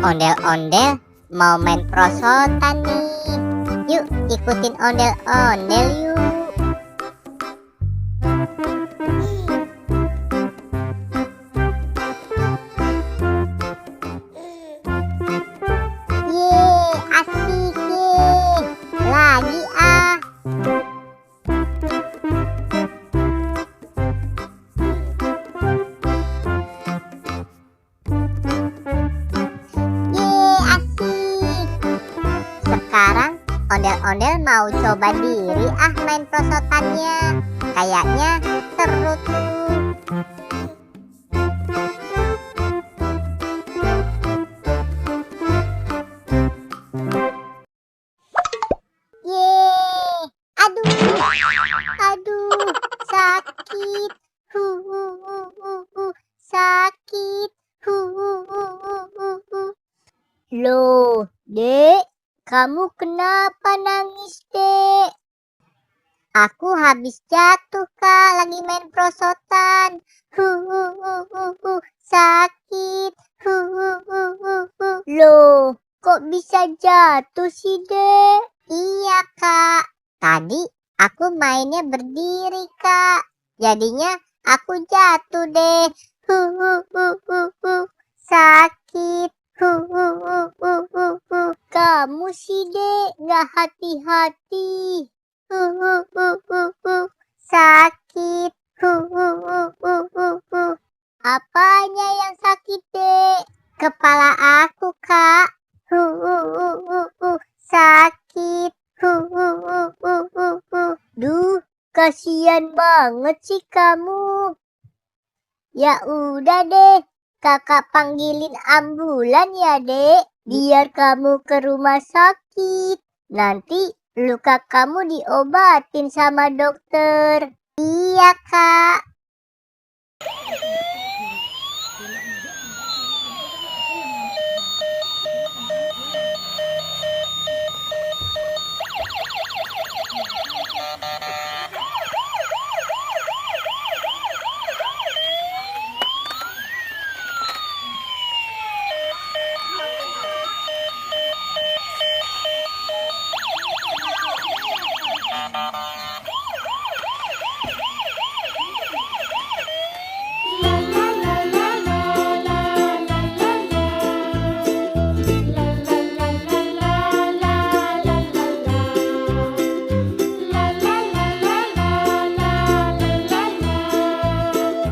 Ondel-ondel mau main prosotan nih. Yuk ikutin ondel-ondel yuk. Yeay, asik yeay. Lagi ah. Yeay, asik. Sekarang ondel-ondel mau coba diri main prosotannya. Kayaknya seru tuh. Yeay. Aduh. Aduh, sakit. Sakit. Loh, Dek, kamu kenapa nangis, Dek? Aku habis jatuh, Kak, lagi main prosotan. Sakit. Loh, kok bisa jatuh sih, Dek? Iya, Kak. Tadi aku mainnya berdiri, Kak. Jadinya aku jatuh deh. Sakit. Kamu sih, Dek, nggak hati-hati. Sakit. Apanya yang sakit, Dek? Kepala aku, Kak. Sakit. Duh, kasihan banget sih kamu. Ya udah deh, Kakak panggilin ambulan ya, Dek. Biar kamu ke rumah sakit. Nanti luka kamu diobatin sama dokter. Iya, Kak.